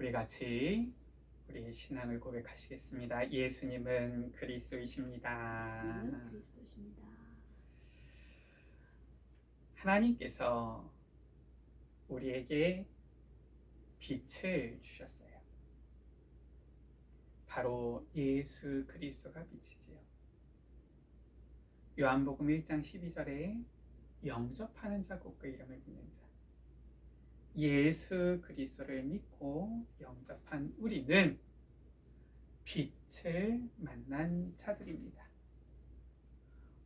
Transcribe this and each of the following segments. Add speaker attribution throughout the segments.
Speaker 1: 우리 같이 우리의 신앙을 고백하시겠습니다. 예수님은 그리스도이십니다.
Speaker 2: 예수님은 그리스도십니다.
Speaker 1: 하나님께서 우리에게 빛을 주셨어요. 바로 예수 그리스도가 빛이지요. 요한복음 1장 12절에 영접하는 자 곧 그 이름을 믿는 자, 예수 그리스도를 믿고 영접한 우리는 빛을 만난 자들입니다.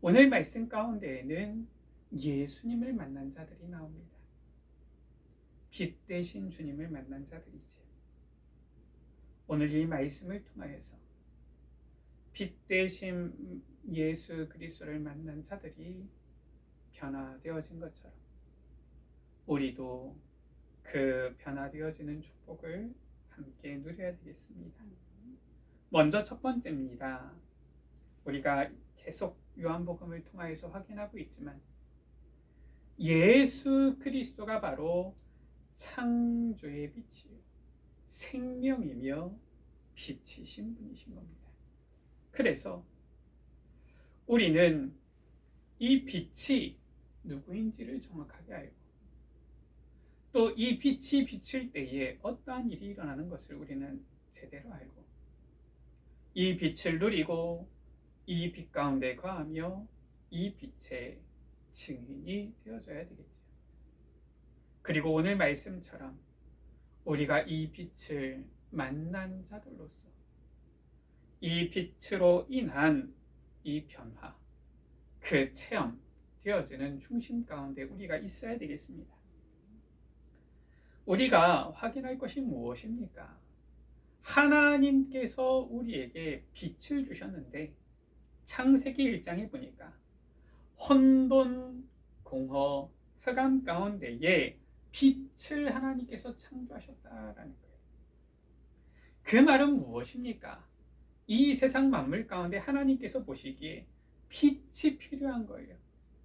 Speaker 1: 오늘 말씀 가운데에는 예수님을 만난 자들이 나옵니다. 빛 대신 주님을 만난 자들이지요. 오늘 이 말씀을 통하여서 빛 대신 예수 그리스도를 만난 자들이 변화되어진 것처럼 우리도 그 변화되어지는 축복을 함께 누려야 되겠습니다. 먼저 첫 번째입니다. 우리가 계속 요한복음을 통하여서 확인하고 있지만 예수 그리스도가 바로 창조의 빛이요 생명이며 빛이신 분이신 겁니다. 그래서 우리는 이 빛이 누구인지를 정확하게 알고 또 이 빛이 비칠 때에 어떠한 일이 일어나는 것을 우리는 제대로 알고 이 빛을 누리고 이 빛 가운데 거하며 이 빛의 증인이 되어줘야 되겠죠. 그리고 오늘 말씀처럼 우리가 이 빛을 만난 자들로서 이 빛으로 인한 이 변화, 그 체험 되어지는 중심 가운데 우리가 있어야 되겠습니다. 우리가 확인할 것이 무엇입니까? 하나님께서 우리에게 빛을 주셨는데 창세기 1장에 보니까 혼돈, 공허, 흑암 가운데에 빛을 하나님께서 창조하셨다라는 거예요. 그 말은 무엇입니까? 이 세상 만물 가운데 하나님께서 보시기에 빛이 필요한 거예요.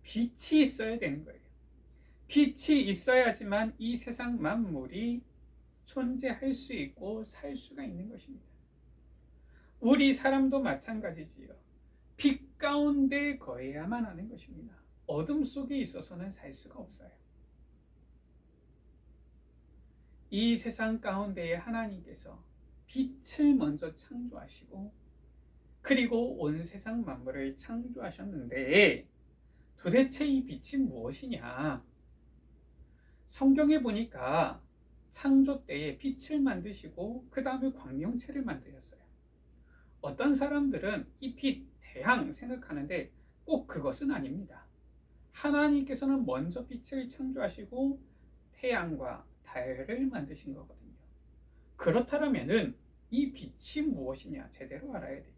Speaker 1: 빛이 있어야 되는 거예요. 빛이 있어야지만 이 세상 만물이 존재할 수 있고 살 수가 있는 것입니다. 우리 사람도 마찬가지지요. 빛 가운데 거해야만 하는 것입니다. 어둠 속에 있어서는 살 수가 없어요. 이 세상 가운데에 하나님께서 빛을 먼저 창조하시고 그리고 온 세상 만물을 창조하셨는데 도대체 이 빛이 무엇이냐? 성경에 보니까 창조 때에 빛을 만드시고 그 다음에 광명체를 만드셨어요. 어떤 사람들은 이 빛, 태양 생각하는데 꼭 그것은 아닙니다. 하나님께서는 먼저 빛을 창조하시고 태양과 달을 만드신 거거든요. 그렇다면은 이 빛이 무엇이냐 제대로 알아야 되지.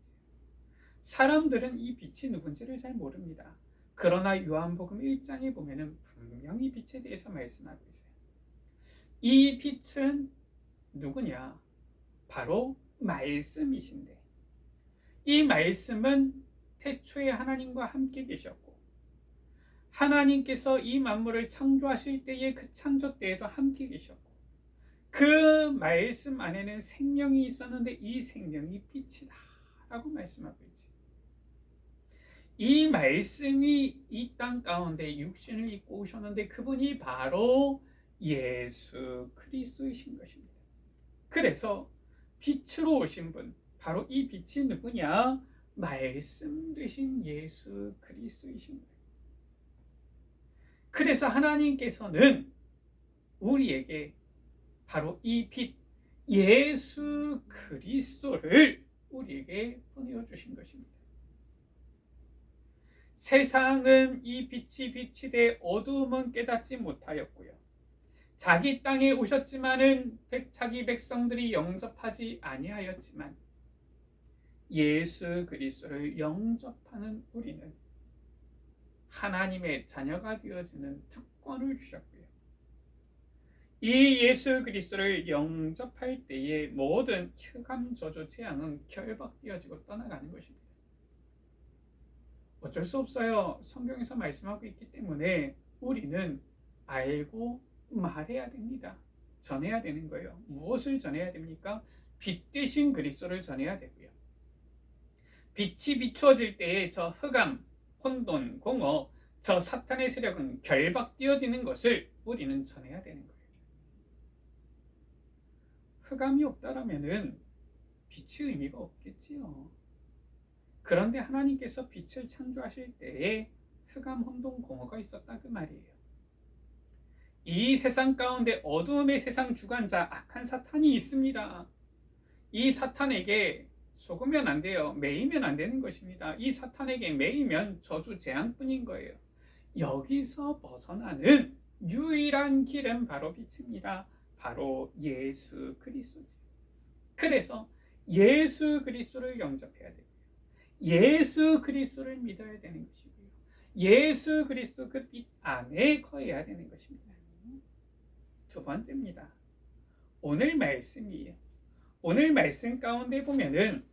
Speaker 1: 사람들은 이 빛이 누군지를 잘 모릅니다. 그러나 요한복음 1장에 보면은 분명히 빛에 대해서 말씀하고 있어요. 이 빛은 누구냐? 바로 말씀이신데 이 말씀은 태초에 하나님과 함께 계셨고 하나님께서 이 만물을 창조하실 때에 그 창조 때에도 함께 계셨고 그 말씀 안에는 생명이 있었는데 이 생명이 빛이다 라고 말씀하고 있죠. 이 말씀이 이 땅 가운데 육신을 입고 오셨는데 그분이 바로 예수 그리스도이신 것입니다. 그래서 빛으로 오신 분, 바로 이 빛이 누구냐? 말씀 되신 예수 그리스도이신 거예요. 그래서 하나님께서는 우리에게 바로 이 빛, 예수 그리스도를 우리에게 보내주신 것입니다. 세상은 이 빛이 비치되 어두움은 깨닫지 못하였고요. 자기 땅에 오셨지만은 자기 백성들이 영접하지 아니하였지만 예수 그리스도를 영접하는 우리는 하나님의 자녀가 되어지는 특권을 주셨고요. 이 예수 그리스도를 영접할 때에 모든 흑암 저주 재앙은 결박되어지고 떠나가는 것입니다. 어쩔 수 없어요. 성경에서 말씀하고 있기 때문에 우리는 알고 말해야 됩니다. 전해야 되는 거예요. 무엇을 전해야 됩니까? 빛 대신 그리스도를 전해야 되고요. 빛이 비추어질 때에 저 흑암, 혼돈, 공허, 저 사탄의 세력은 결박되어지는 것을 우리는 전해야 되는 거예요. 흑암이 없다라면은 빛의 의미가 없겠지요. 그런데 하나님께서 빛을 창조하실 때에 흑암, 혼돈, 공허가 있었다 그 말이에요. 이 세상 가운데 어두움의 세상 주관자 악한 사탄이 있습니다. 이 사탄에게 속으면 안 돼요. 매이면 안 되는 것입니다. 이 사탄에게 매이면 저주 재앙뿐인 거예요. 여기서 벗어나는 유일한 길은 바로 빛입니다. 바로 예수 그리스도지. 그래서 예수 그리스도를 영접해야 되고요. 예수 그리스도를 믿어야 되는 것이고요. 예수 그리스도 그 빛 안에 거해야 되는 것입니다. 두 번째입니다. 오늘 말씀이에요. 오늘 말씀 가운데 보면은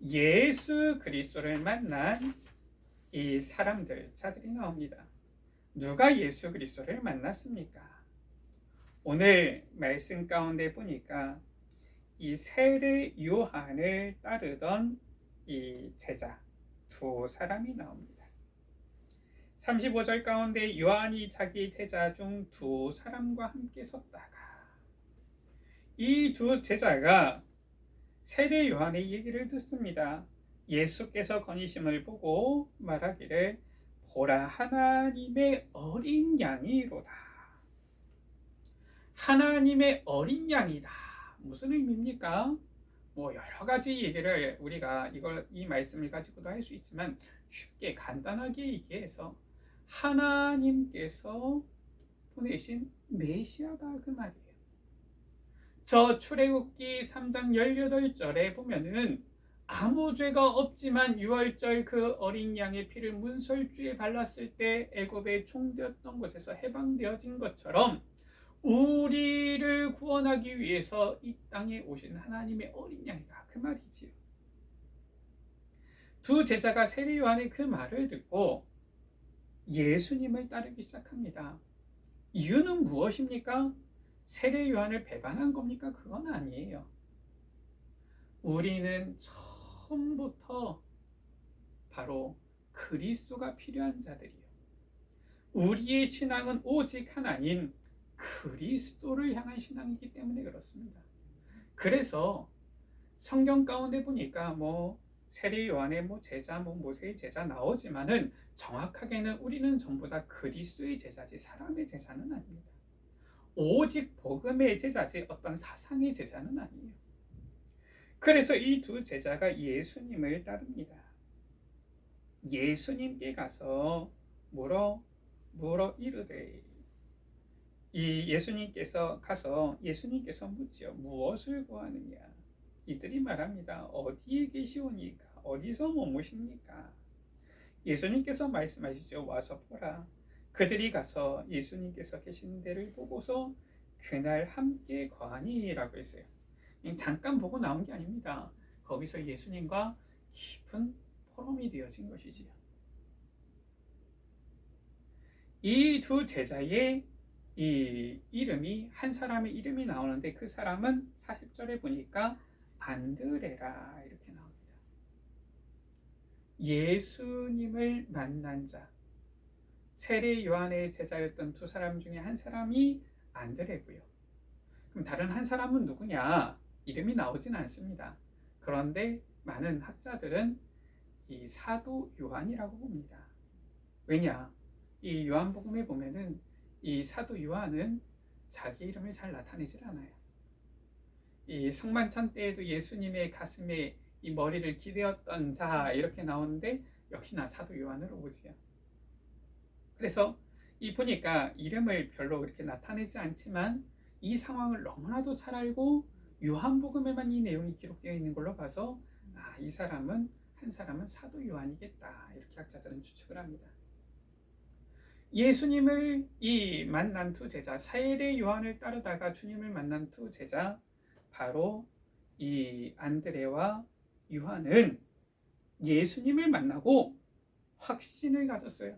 Speaker 1: 예수 그리스도를 만난 이 사람들, 자들이 나옵니다. 누가 예수 그리스도를 만났습니까? 오늘 말씀 가운데 보니까 이 세례 요한을 따르던 이 제자 두 사람이 나옵니다. 35절 가운데 요한이 자기 제자 중 두 사람과 함께 섰다가 이 두 제자가 세례 요한의 얘기를 듣습니다. 예수께서 거니심을 보고 말하기를 보라 하나님의 어린 양이로다. 하나님의 어린 양이다. 무슨 의미입니까? 여러 가지 얘기를 우리가 이 말씀을 가지고도 할 수 있지만 쉽게 간단하게 얘기해서 하나님께서 보내신 메시아다 그 말이에요. 저 출애굽기 3장 18절에 보면은 아무 죄가 없지만 유월절 그 어린 양의 피를 문설주에 발랐을 때 애굽의 총되었던 곳에서 해방되어진 것처럼 우리를 구원하기 위해서 이 땅에 오신 하나님의 어린 양이다 그 말이지요. 두 제자가 세례 요한의 그 말을 듣고 예수님을 따르기 시작합니다. 이유는 무엇입니까? 세례 요한을 배반한 겁니까? 그건 아니에요. 우리는 처음부터 바로 그리스도가 필요한 자들이요. 우리의 신앙은 오직 하나님 그리스도를 향한 신앙이기 때문에 그렇습니다. 그래서 성경 가운데 보니까 세례 요한의 제자, 모세의 제자 나오지만은 정확하게는 우리는 전부 다 그리스도의 제자지 사람의 제자는 아닙니다. 오직 복음의 제자지 어떤 사상의 제자는 아니에요. 그래서 이 두 제자가 예수님을 따릅니다. 예수님께 가서 물어 이르되 이 예수님께서 묻지요. 무엇을 구하느냐? 이들이 말합니다. 어디에 계시오니까? 어디서 머무십니까? 예수님께서 말씀하시죠. 와서 보라. 그들이 가서 예수님께서 계신 데를 보고서 그날 함께 거하니라고 했어요. 잠깐 보고 나온 게 아닙니다. 거기서 예수님과 깊은 포럼이 되어진 것이지요. 이 두 제자의 이 이름이 한 사람의 이름이 나오는데 그 사람은 40절에 보니까 안드레라 이렇게 나옵니다. 예수님을 만난 자, 세례 요한의 제자였던 두 사람 중에 한 사람이 안드레고요. 그럼 다른 한 사람은 누구냐? 이름이 나오진 않습니다. 그런데 많은 학자들은 이 사도 요한이라고 봅니다. 왜냐? 이 요한복음에 보면은 이 사도 요한은 자기 이름을 잘 나타내질 않아요. 이 성만찬 때에도 예수님의 가슴에 이 머리를 기대었던 자 이렇게 나오는데 역시나 사도 요한으로 보지요. 그래서 보니까 이름을 별로 그렇게 나타내지 않지만 이 상황을 너무나도 잘 알고 요한복음에만 이 내용이 기록되어 있는 걸로 봐서 이 사람은 한 사람은 사도 요한이겠다 이렇게 학자들은 추측을 합니다. 예수님을 만난 두 제자, 세례 요한을 따르다가 주님을 만난 두 제자, 바로 이 안드레와 요한은 예수님을 만나고 확신을 가졌어요.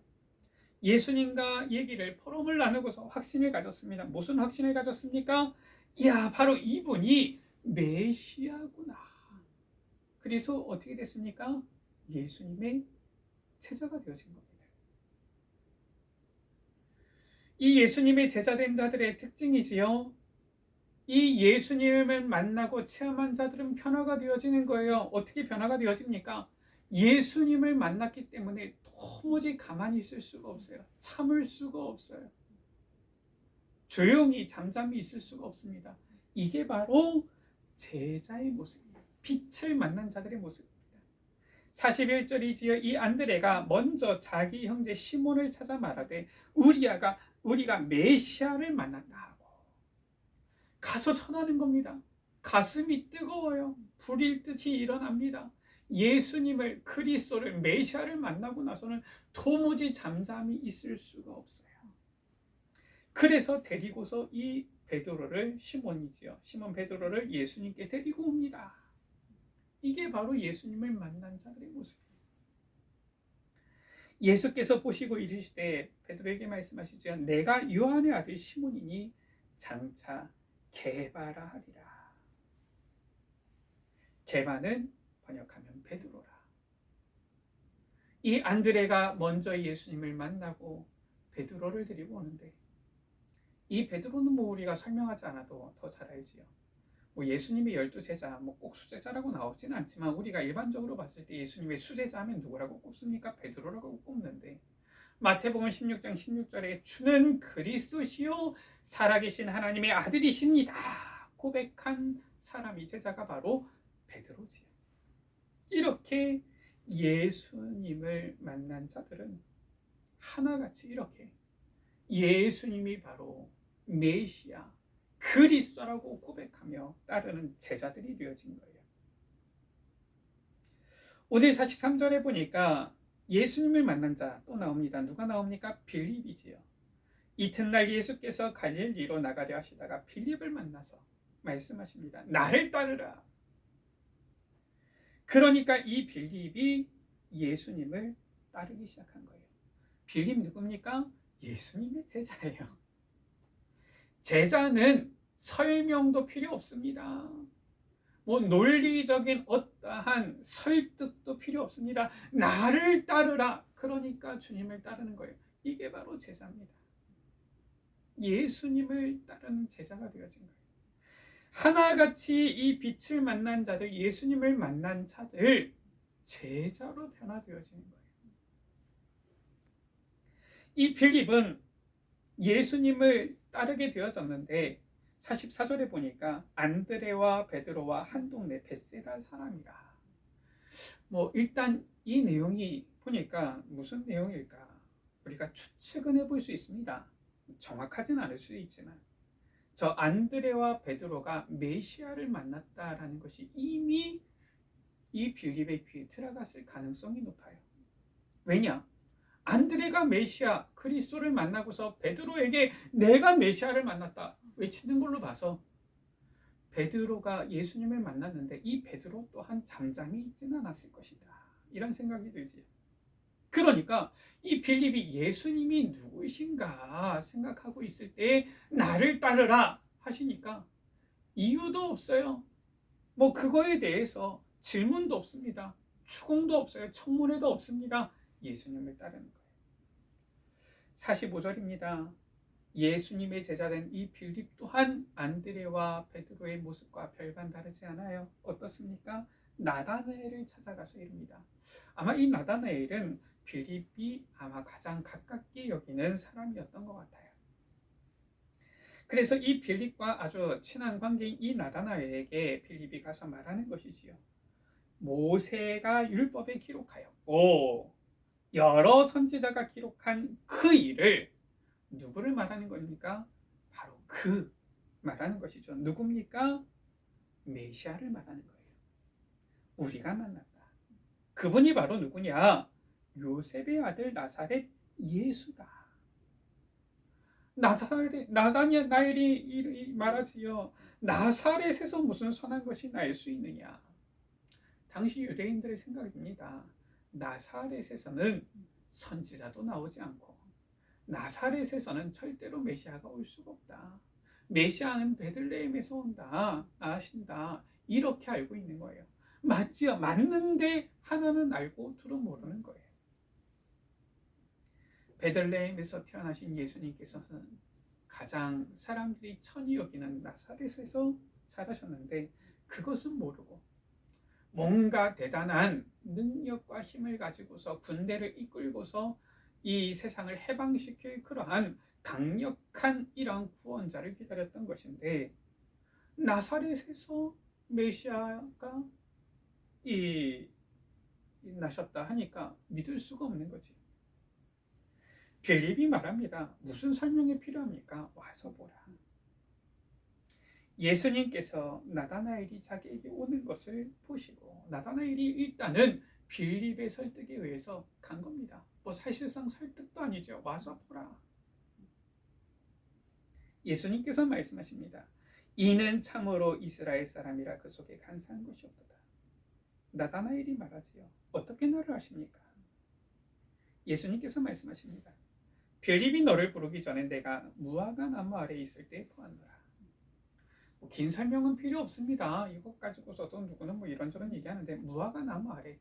Speaker 1: 예수님과 포럼을 나누고서 확신을 가졌습니다. 무슨 확신을 가졌습니까? 야, 바로 이분이 메시아구나. 그래서 어떻게 됐습니까? 예수님의 제자가 되어진 겁니다. 이 예수님의 제자된 자들의 특징이지요. 이 예수님을 만나고 체험한 자들은 변화가 되어지는 거예요. 어떻게 변화가 되어집니까? 예수님을 만났기 때문에 도무지 가만히 있을 수가 없어요. 참을 수가 없어요. 조용히 잠잠히 있을 수가 없습니다. 이게 바로 제자의 모습이에요. 빛을 만난 자들의 모습입니다. 41절이지요. 이 안드레가 먼저 자기 형제 시몬을 찾아 말하되 우리가 메시아를 만났다 하고 가서 전하는 겁니다. 가슴이 뜨거워요. 불일 듯이 일어납니다. 예수님을, 그리스도를, 메시아를 만나고 나서는 도무지 잠잠히 있을 수가 없어요. 그래서 데리고서 이 베드로를, 시몬 베드로를 예수님께 데리고 옵니다. 이게 바로 예수님을 만난 자들의 모습이에요. 예수께서 보시고 이르시되 베드로에게 말씀하시죠. 내가 요한의 아들 시몬이니 장차 게바라 하리라. 게바는 번역하면 베드로라. 이 안드레가 먼저 예수님을 만나고 베드로를 데리고 오는데, 이 베드로는 뭐 우리가 설명하지 않아도 더 잘 알지요. 뭐 예수님의 12제자, 뭐 꼭 수제자라고 나오진 않지만 우리가 일반적으로 봤을 때 예수님의 수제자 하면 누구라고 꼽습니까? 베드로라고 꼽는데, 마태복음 16장 16절에 주는 그리스도시요 살아계신 하나님의 아들이십니다 고백한 사람이, 제자가 바로 베드로지요. 이렇게 예수님을 만난 자들은 하나같이 이렇게 예수님이 바로 메시아, 그리스도라고 고백하며 따르는 제자들이 되어진 거예요. 오늘 43절에 보니까 예수님을 만난 자 또 나옵니다. 누가 나옵니까? 빌립이지요. 이튿날 예수께서 갈릴리로 나가려 하시다가 빌립을 만나서 말씀하십니다. 나를 따르라. 그러니까 이 빌립이 예수님을 따르기 시작한 거예요. 빌립 누굽니까? 예수님의 제자예요. 제자는 설명도 필요 없습니다. 뭐 논리적인 어떠한 설득도 필요 없습니다. 나를 따르라. 그러니까 주님을 따르는 거예요. 이게 바로 제자입니다. 예수님을 따르는 제자가 되어진 거예요. 하나같이 이 빛을 만난 자들, 예수님을 만난 자들, 제자로 변화되어지는 거예요. 이 빌립은 예수님을 따르게 되어졌는데 44절에 보니까 안드레와 베드로와 한 동네 벳세다 사람이라. 뭐 일단 이 내용이 보니까 무슨 내용일까? 우리가 추측은 해볼 수 있습니다. 정확하진 않을 수 있지만 저 안드레와 베드로가 메시아를 만났다라는 것이 이미 이 빌립의 귀에 들어갔을 가능성이 높아요. 왜냐? 안드레가 메시아 그리스도를 만나고서 베드로에게 내가 메시아를 만났다 외치는 걸로 봐서 베드로가 예수님을 만났는데 이 베드로 또한 잠잠히 있지는 않았을 것이다, 이런 생각이 들지. 그러니까 이 빌립이 예수님이 누구이신가 생각하고 있을 때 나를 따르라 하시니까 이유도 없어요. 뭐 그거에 대해서 질문도 없습니다. 추궁도 없어요. 청문회도 없습니다. 예수님을 따르는 거예요. 45절입니다. 예수님의 제자된 이 빌립 또한 안드레와 베드로의 모습과 별반 다르지 않아요. 어떻습니까? 나다나엘을 찾아가서 이릅니다. 아마 이 나다나엘은 빌립이 아마 가장 가깝게 여기는 사람이었던 것 같아요. 그래서 이 빌립과 아주 친한 관계인 이 나다나엘에게 빌립이 가서 말하는 것이지요. 모세가 율법에 기록하였고 여러 선지자가 기록한 그 일을, 누구를 말하는 겁니까? 바로 그 말하는 것이죠. 누굽니까? 메시아를 말하는 거예요. 우리가 만났다. 그분이 바로 누구냐? 요셉의 아들 나사렛 예수다. 나다나엘이 말하지요. 나사렛에서 무슨 선한 것이 날 수 있느냐? 당시 유대인들의 생각입니다. 나사렛에서는 선지자도 나오지 않고 나사렛에서는 절대로 메시아가 올 수가 없다. 메시아는 베들레헴에서 온다, 나으신다, 이렇게 알고 있는 거예요. 맞지요? 맞는데 하나는 알고 둘은 모르는 거예요. 베들레헴에서 태어나신 예수님께서는 가장 사람들이 천히 여기는 나사렛에서 자라셨는데 그것은 모르고 뭔가 대단한 능력과 힘을 가지고서 군대를 이끌고서 이 세상을 해방시킬 그러한 강력한 이런 구원자를 기다렸던 것인데, 나사렛에서 메시아가 나셨다 하니까 믿을 수가 없는 거지. 빌립이 말합니다. 무슨 설명이 필요합니까? 와서 보라. 예수님께서 나다나엘이 자기에게 오는 것을 보시고, 나다나엘이 일단은 빌립의 설득에 의해서 간 겁니다. 뭐 사실상 설득도 아니죠. 와서 보라. 예수님께서 말씀하십니다. 이는 참으로 이스라엘 사람이라 그 속에 간사한 것이 없도다. 나다나엘이 말하지요. 어떻게 나를 아십니까? 예수님께서 말씀하십니다. 빌립이 너를 부르기 전에 내가 무화과 나무 아래에 있을 때 보았노라. 긴 설명은 필요 없습니다. 이것 가지고서도 누구는 뭐 이런저런 얘기하는데, 무화과 나무 아래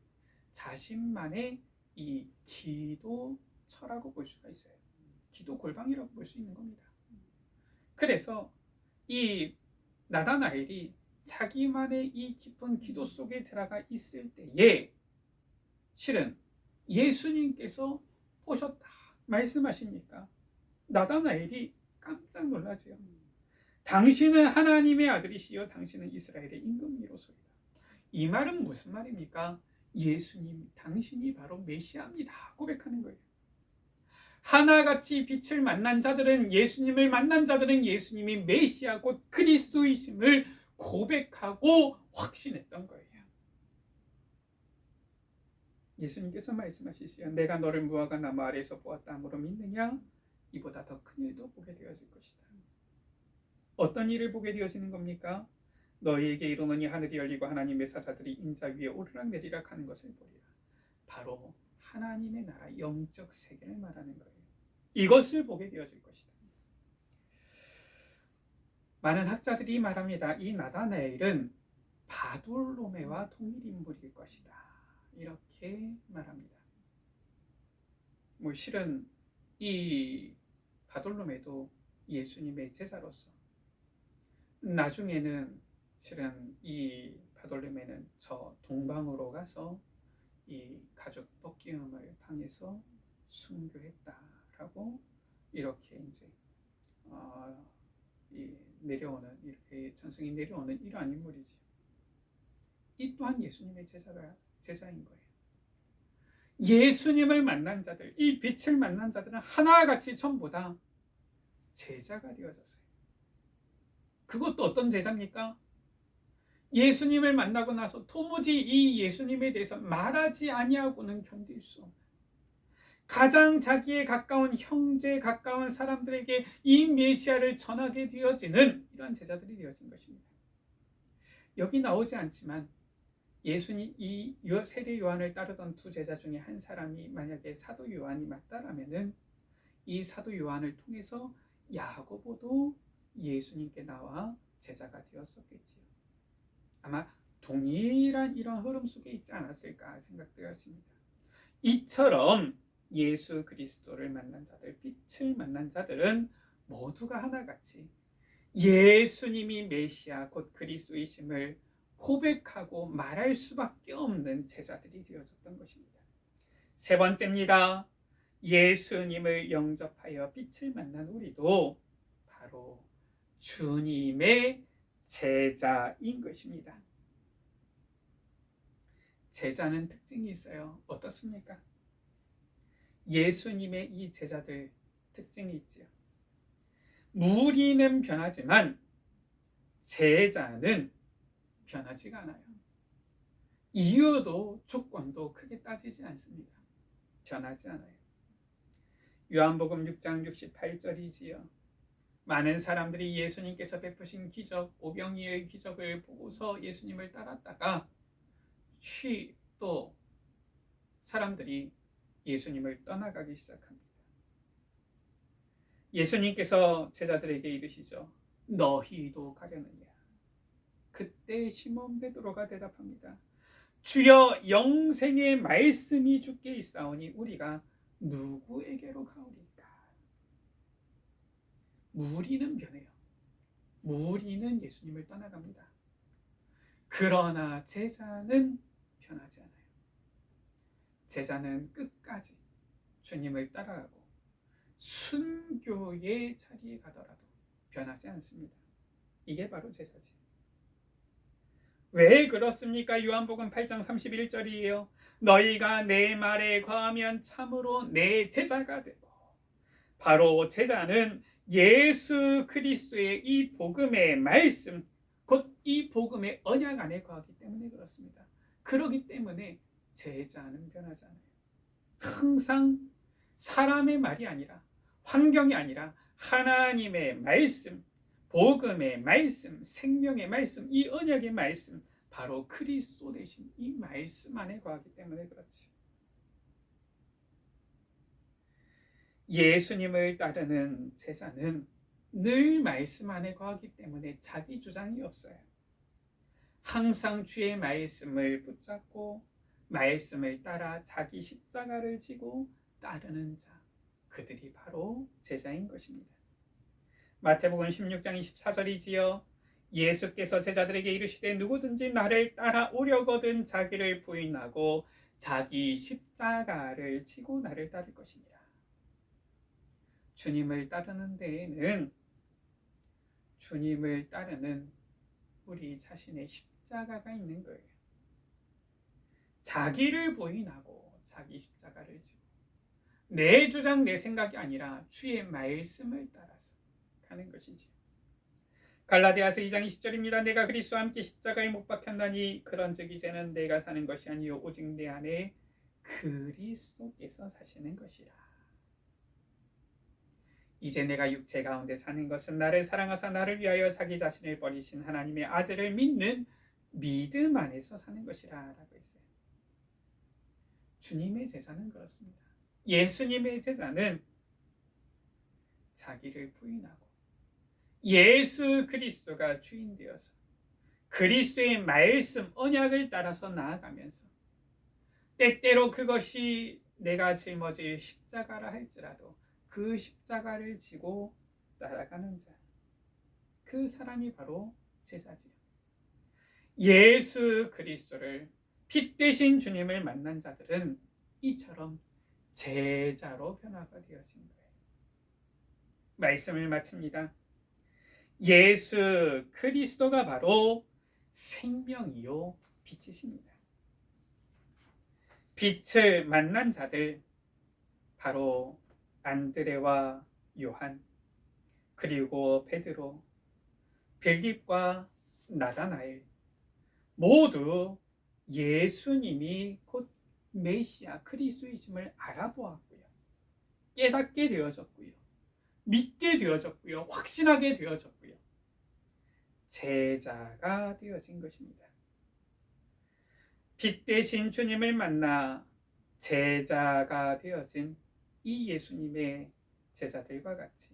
Speaker 1: 자신만의 이 기도처라고 볼 수가 있어요. 기도 골방이라고 볼 수 있는 겁니다. 그래서 이 나다나엘이 자기만의 이 깊은 기도 속에 들어가 있을 때에 실은 예수님께서 보셨다 말씀하시니까 나다나엘이 깜짝 놀라지요. 당신은 하나님의 아들이시여 당신은 이스라엘의 임금이로소이다. 이 말은 무슨 말입니까? 예수님, 당신이 바로 메시아입니다 고백하는 거예요. 하나같이 빛을 만난 자들은, 예수님을 만난 자들은 예수님이 메시아 곧 그리스도이심을 고백하고 확신했던 거예요. 예수님께서 말씀하시지요. 내가 너를 무화과 나무 아래에서 보았다 함으로 믿느냐? 이보다 더 큰 일도 보게 되어질 것이다. 어떤 일을 보게 되어지는 겁니까? 너희에게 이르노니 하늘이 열리고 하나님의 사자들이 인자 위에 오르락 내리락 하는 것을 보리라. 바로 하나님의 나라 영적 세계를 말하는 거예요. 이것을 보게 되어질 것이다. 많은 학자들이 말합니다. 이 나다나엘은 바돌로메와 동일 인물일 것이다. 이렇게 말합니다. 뭐 실은 이 바돌로메도 예수님의 제자로서 나중에는 실은 이 바돌로메는 저 동방으로 가서 이 가죽 벗김을 당해서 순교했다라고 이렇게 이제 내려오는, 이렇게 전승이 내려오는 이러한 인물이지. 이 또한 예수님의 제자인 거예요. 예수님을 만난 자들, 이 빛을 만난 자들은 하나같이 전부 다 제자가 되어졌어요. 그것도 어떤 제자입니까? 예수님을 만나고 나서 도무지 이 예수님에 대해서 말하지 아니하고는 견딜 수 없는, 가장 자기에 가까운 형제, 가까운 사람들에게 이 메시아를 전하게 되어지는 이러한 제자들이 되어진 것입니다. 여기 나오지 않지만 예수님 이 세례 요한을 따르던 두 제자 중에 한 사람이 만약에 사도 요한이 맞다라면은 이 사도 요한을 통해서 야고보도 예수님께 나와 제자가 되었었겠지요. 아마 동일한 이런 흐름 속에 있지 않았을까 생각되었습니다. 이처럼 예수 그리스도를 만난 자들, 빛을 만난 자들은 모두가 하나같이 예수님이 메시아 곧 그리스도이심을 고백하고 말할 수밖에 없는 제자들이 되어졌던 것입니다. 세 번째입니다. 예수님을 영접하여 빛을 만난 우리도 바로 주님의 제자인 것입니다. 제자는 특징이 있어요. 어떻습니까? 예수님의 이 제자들 특징이 있지요. 무리는 변하지만 제자는 변하지가 않아요. 이유도 조건도 크게 따지지 않습니다. 변하지 않아요. 요한복음 6장 68절이지요. 많은 사람들이 예수님께서 베푸신 기적, 오병이의 기적을 보고서 예수님을 따랐다가 또 사람들이 예수님을 떠나가기 시작합니다. 예수님께서 제자들에게 이르시죠. 너희도 가려느냐? 그때 시몬 베드로가 대답합니다. 주여, 영생의 말씀이 주께 있사오니 우리가 누구에게로 가오리까? 무리는 변해요. 무리는 예수님을 떠나갑니다. 그러나 제자는 변하지 않아요. 제자는 끝까지 주님을 따라가고 순교의 자리에 가더라도 변하지 않습니다. 이게 바로 제자지. 왜 그렇습니까? 요한복음 8장 31절이에요. 너희가 내 말에 거하면 참으로 내 제자가 되고. 바로 제자는 예수 그리스도의 이 복음의 말씀, 곧 이 복음의 언약 안에 거하기 때문에 그렇습니다. 그렇기 때문에 제자는 변하지 않아요. 항상 사람의 말이 아니라, 환경이 아니라 하나님의 말씀, 복음의 말씀, 생명의 말씀, 이 언약의 말씀, 바로 그리스도 되신 이 말씀 안에 거하기 때문에 그렇지. 예수님을 따르는 제자는 늘 말씀 안에 거하기 때문에 자기 주장이 없어요. 항상 주의 말씀을 붙잡고 말씀을 따라 자기 십자가를 지고 따르는 자, 그들이 바로 제자인 것입니다. 마태복음 16장 24절이지요. 예수께서 제자들에게 이르시되 누구든지 나를 따라오려거든 자기를 부인하고 자기 십자가를 지고 나를 따를 것이니라. 주님을 따르는 데에는 주님을 따르는 우리 자신의 십자가가 있는 거예요. 자기를 부인하고 자기 십자가를 지고 내 주장 내 생각이 아니라 주의 말씀을 따라서 가는 것이지. 갈라디아서 2장 20절입니다. 내가 그리스도와 함께 십자가에 못 박혔나니 그런즉 이제는 내가 사는 것이 아니요 오직 내 안에 그리스도께서 사시는 것이라. 이제 내가 육체 가운데 사는 것은 나를 사랑하사 나를 위하여 자기 자신을 버리신 하나님의 아들을 믿는 믿음 안에서 사는 것이라 라고 했어요. 주님의 제자는 그렇습니다. 예수님의 제자는 자기를 부인하고 예수 그리스도가 주인 되어서 그리스도의 말씀 언약을 따라서 나아가면서 때때로 그것이 내가 짊어질 십자가라 할지라도 그 십자가를 지고 따라가는 자, 그 사람이 바로 제자지요. 예수 그리스도를 빛 되신 주님을 만난 자들은 이처럼 제자로 변화가 되어진 거예요. 말씀을 마칩니다. 예수 그리스도가 바로 생명이요 빛이십니다. 빛을 만난 자들, 바로 안드레와 요한, 그리고 베드로, 빌립과 나다나엘, 모두 예수님이 곧 메시아 그리스도이심을 알아보았고요. 깨닫게 되어졌고요. 믿게 되어졌고요. 확신하게 되어졌고요. 제자가 되어진 것입니다. 빛 되신 주님을 만나 제자가 되어진 이 예수님의 제자들과 같이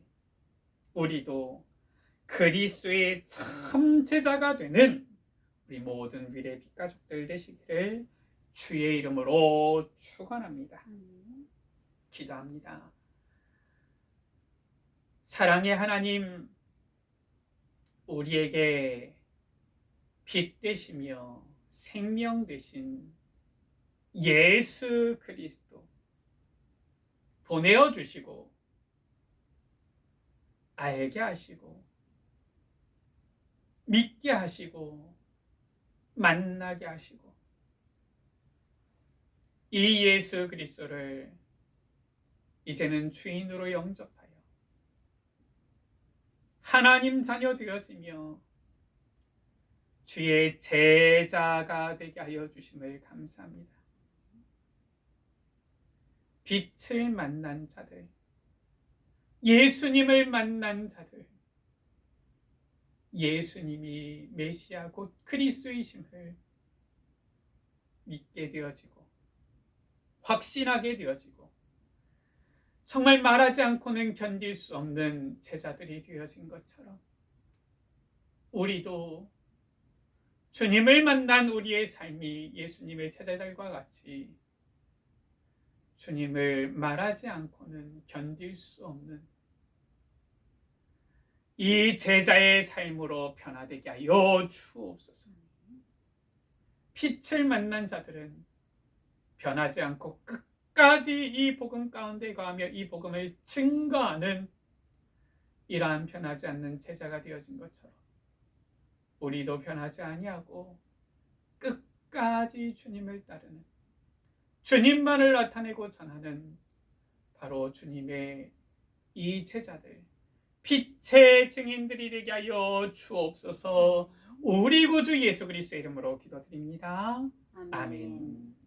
Speaker 1: 우리도 그리스도의 참 제자가 되는 우리 모든 미래 빛가족들 되시기를 주의 이름으로 축원합니다. 기도합니다. 사랑의 하나님, 우리에게 빛 되시며 생명 되신 예수 그리스도 보내어 주시고 알게 하시고 믿게 하시고 만나게 하시고 이 예수 그리스도를 이제는 주인으로 영접하여 하나님 자녀 되어지며 주의 제자가 되게 하여 주심을 감사합니다. 빛을 만난 자들, 예수님을 만난 자들, 예수님이 메시아 곧 그리스도이심을 믿게 되어지고 확신하게 되어지고 정말 말하지 않고는 견딜 수 없는 제자들이 되어진 것처럼 우리도 주님을 만난 우리의 삶이 예수님의 제자들과 같이 주님을 말하지 않고는 견딜 수 없는 이 제자의 삶으로 변화되게 하여 주옵소서. 빛을 만난 자들은 변하지 않고 끝까지 이 복음 가운데 거하며 이 복음을 증거하는 이러한 변하지 않는 제자가 되어진 것처럼 우리도 변하지 아니하고 끝까지 주님을 따르는, 주님만을 나타내고 전하는 바로 주님의 이 제자들, 빛의 증인들이 되게 하여 주옵소서. 우리 구주 예수 그리스도의 이름으로 기도드립니다. 아멘.